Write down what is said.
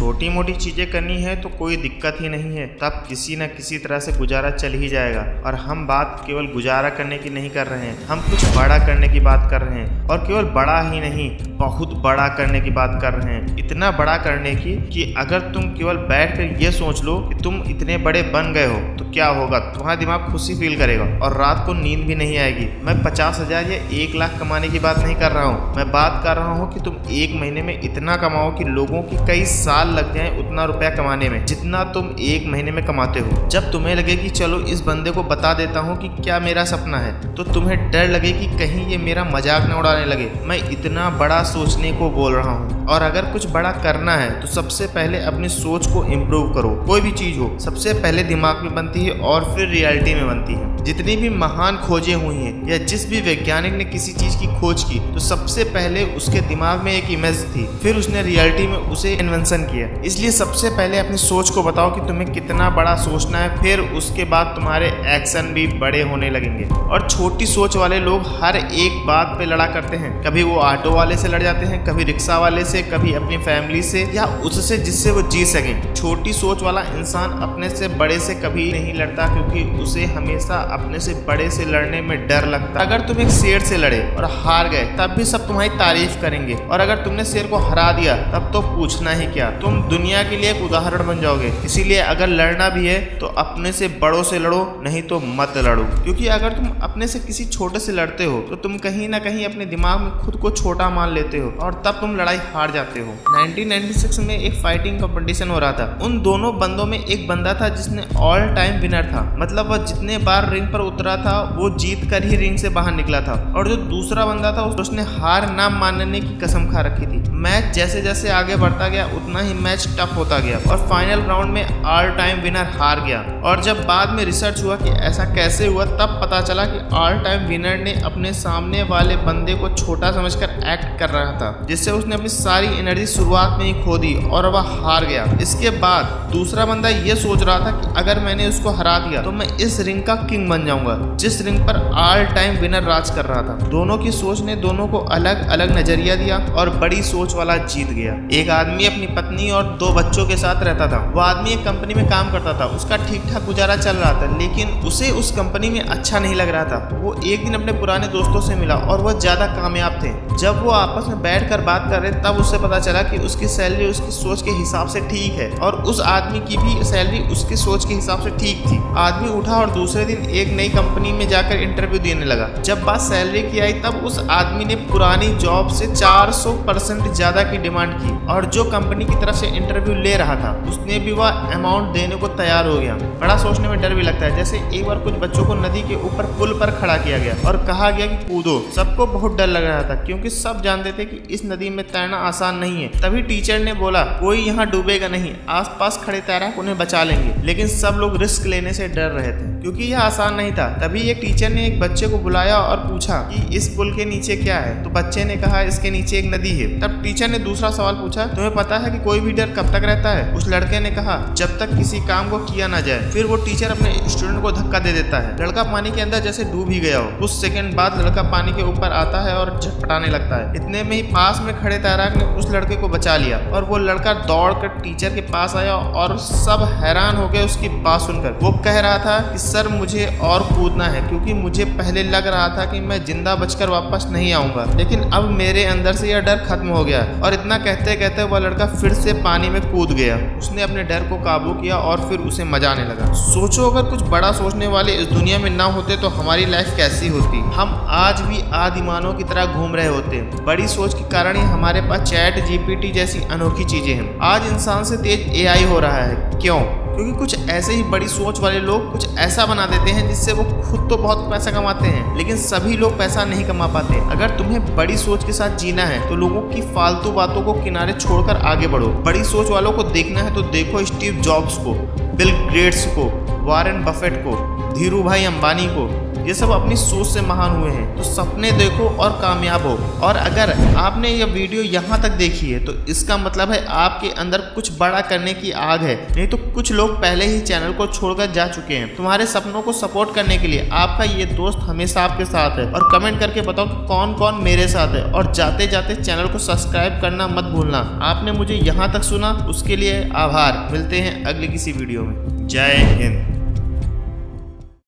छोटी मोटी चीजें करनी है तो कोई दिक्कत ही नहीं है, तब किसी न किसी तरह से गुजारा चल ही जाएगा। और हम बात केवल गुजारा करने की नहीं कर रहे हैं, हम कुछ बड़ा करने की बात कर रहे हैं। और केवल बड़ा ही नहीं, बहुत बड़ा करने की बात कर रहे हैं। इतना बड़ा करने की कि अगर तुम केवल बैठ कर ये सोच लो कि तुम इतने बड़े बन गए हो तो क्या होगा, तुम्हारा दिमाग खुशी फील करेगा और रात को नींद भी नहीं आएगी। मैं 50,000 या 1 लाख कमाने की बात नहीं कर रहा हूँ, मैं बात कर रहा हूँ कि तुम एक महीने में इतना कमाओ कि लोगों की कई साल लग जाए उतना रुपया कमाने में जितना तुम एक महीने में कमाते हो। जब तुम्हें लगे कि चलो इस बंदे को बता देता हूँ कि क्या मेरा सपना है, तो तुम्हें डर लगे कि कहीं ये मेरा मजाक न उड़ाने लगे। मैं इतना बड़ा सोचने को बोल रहा हूँ। और अगर कुछ बड़ा करना है तो सबसे पहले अपनी सोच को इम्प्रूव करो। कोई भी चीज हो सबसे पहले दिमाग में बनती है और फिर रियलिटी में बनती है। जितनी भी महान खोजें हुई हैं या जिस भी वैज्ञानिक ने किसी चीज की खोज की तो सबसे पहले उसके दिमाग में एक इमेज थी, फिर उसने रियलिटी में उसे इन्वेंशन किया। इसलिए सबसे पहले अपनी सोच को बताओ कि तुम्हें कितना बड़ा सोचना है, फिर उसके बाद तुम्हारे एक्शन भी बड़े होने लगेंगे। और छोटी सोच वाले लोग हर एक बात पे लड़ा करते हैं। कभी वो ऑटो वाले से लड़ जाते हैं, कभी रिक्शा वाले से, कभी अपनी फैमिली से या उससे जिससे वो जी सके। छोटी सोच वाला इंसान अपने से बड़े से कभी नहीं लड़ता, क्योंकि उसे हमेशा अपने से बड़े से लड़ने में डर लगता। अगर तुम एक शेर से लड़े और हार गए तब भी सब तुम्हारी तारीफ करेंगे, और अगर तुमने शेर को हरा दिया तब तो पूछना ही क्या, तुम दुनिया के लिए एक उदाहरण बन जाओगे। इसीलिए अगर लड़ना भी है तो अपने से बड़ों से लड़ो, नहीं तो मत लड़ो। क्योंकि अगर तुम अपने से किसी छोटे से लड़ते हो तो तुम कहीं ना कहीं अपने दिमाग में खुद को छोटा मान लेते हो और तब तुम लड़ाई हार जाते हो। 1996 में एक फाइटिंग कंपटीशन हो रहा था। उन दोनों बंदों में एक बंदा था जिसने ऑल टाइम विनर था, मतलब वह जितने बार रिंग पर उतरा था वो जीत कर ही रिंग से बाहर निकला था। और जो दूसरा बंदा था उसने हार ना मानने की कसम खा रखी थी। मैच जैसे जैसे आगे बढ़ता गया उतना ही मैच टफ होता गया और फाइनल राउंड में ऑल टाइम विनर हार गया। और जब बाद में रिसर्च हुआ कि ऐसा कैसे हुआ, तब पता चला कि ऑल टाइम विनर ने अपने सामने वाले बंदे को छोटा समझकर एक्ट कर रहा था, जिससे उसने अपनी सारी एनर्जी शुरुआत में ही खो दी और वह हार गया। इसके बाद दूसरा बंदा ये सोच रहा था कि अगर मैंने उसको हरा दिया तो मैं इस रिंग का किंग बन जाऊंगा, जिस रिंग पर ऑल टाइम विनर राज कर रहा था। दोनों की सोच ने दोनों को अलग अलग नजरिया दिया और बड़ी सोच वाला जीत गया। एक आदमी अपनी पत्नी और 2 बच्चों के साथ रहता था। वो आदमी एक कंपनी में काम करता था, उसका ठीक ठाक गुजारा चल रहा था, लेकिन उसे उस कंपनी में अच्छा नहीं लग रहा था। वो एक दिन अपने पुराने दोस्तों से मिला और वह ज्यादा कामयाब थे। जब वो आपस में बैठकर बात कर रहे तब उससे पता चला कि उसकी सैलरी उसकी सोच के हिसाब से ठीक है और उस आदमी की भी सैलरी उसकी सोच के हिसाब से ठीक थी। आदमी उठा और दूसरे दिन एक नई कंपनी में जाकर इंटरव्यू देने लगा। जब बात सैलरी की आई तब उस आदमी ने पुरानी जॉब से 400% ज्यादा की डिमांड की, और जो कंपनी की तरफ से इंटरव्यू ले रहा था उसने भी वह अमाउंट देने को तैयार हो गया। बड़ा सोचने में डर भी लगता है। जैसे एक बार कुछ बच्चों को नदी के ऊपर पुल पर खड़ा किया गया और कहा गया कि कूदो। सबको बहुत डर लग रहा था क्योंकि सब जानते थे कि इस नदी में तैरना आसान नहीं है। तभी टीचर ने बोला कोई यहाँ डूबेगा नहीं, आसपास खड़े तैराक उन्हें बचा लेंगे। लेकिन सब लोग रिस्क लेने से डर रहे थे क्योंकि यह आसान नहीं था। तभी एक टीचर ने एक बच्चे को बुलाया और पूछा कि इस पुल के नीचे क्या है, तो बच्चे ने कहा इसके नीचे एक नदी है। तब टीचर ने दूसरा सवाल पूछा, तुम्हें पता है कि कोई भी डर कब तक रहता है? उस लड़के ने कहा जब तक किसी काम को किया ना जाए। फिर वो टीचर अपने स्टूडेंट को धक्का दे देता है। लड़का पानी के अंदर जैसे डूब ही गया हो। कुछ सेकंड बाद लड़का पानी के ऊपर आता है और झटपटाने लगता है। इतने में ही पास में खड़े तैराक ने उस लड़के को बचा लिया और वो लड़का दौड़कर टीचर के पास आया और सब हैरान हो गए उसकी बात सुनकर। वो कह रहा था कि सर मुझे और कूदना है क्योंकि मुझे पहले लग रहा था कि मैं जिंदा बचकर वापस नहीं आऊंगा, लेकिन अब मेरे अंदर से यह डर खत्म हो गया। और इतना कहते कहते वह लड़का फिर से पानी में कूद गया। उसने अपने डर को काबू किया और फिर उसे मजा आने लगा। सोचो अगर कुछ बड़ा सोचने वाले इस दुनिया में ना होते तो हमारी लाइफ कैसी होती। हम आज भी आदिमानव की तरह घूम रहे होते। बड़ी सोच के कारण ही हमारे पास चैट जीपीटी जैसी अनोखी चीजें हैं। आज इंसान से तेज एआई हो रहा है। क्यों? क्योंकि कुछ ऐसे ही बड़ी सोच वाले लोग कुछ ऐसा बना देते हैं जिससे वो खुद तो बहुत पैसा कमाते हैं, लेकिन सभी लोग पैसा नहीं कमा पाते। अगर तुम्हें बड़ी सोच के साथ जीना है तो लोगों की फालतू बातों को किनारे छोड़कर आगे बढ़ो। बड़ी सोच वालों को देखना है तो देखो स्टीव जॉब्स को, बिल गेट्स को, वॉरेन बफेट को, धीरू भाई अंबानी को, ये सब अपनी सोच से महान हुए हैं। तो सपने देखो और कामयाब हो। और अगर आपने यह वीडियो यहाँ तक देखी है तो इसका मतलब है आपके अंदर कुछ बड़ा करने की आग है, नहीं तो कुछ लोग पहले ही चैनल को छोड़कर जा चुके हैं। तुम्हारे सपनों को सपोर्ट करने के लिए आपका ये दोस्त हमेशा आपके साथ है। और कमेंट करके बताओ कि कौन कौन मेरे साथ है। और जाते जाते चैनल को सब्सक्राइब करना मत भूलना। आपने मुझे यहाँ तक सुना उसके लिए आभार। मिलते हैं अगली किसी वीडियो में। जय हिंद।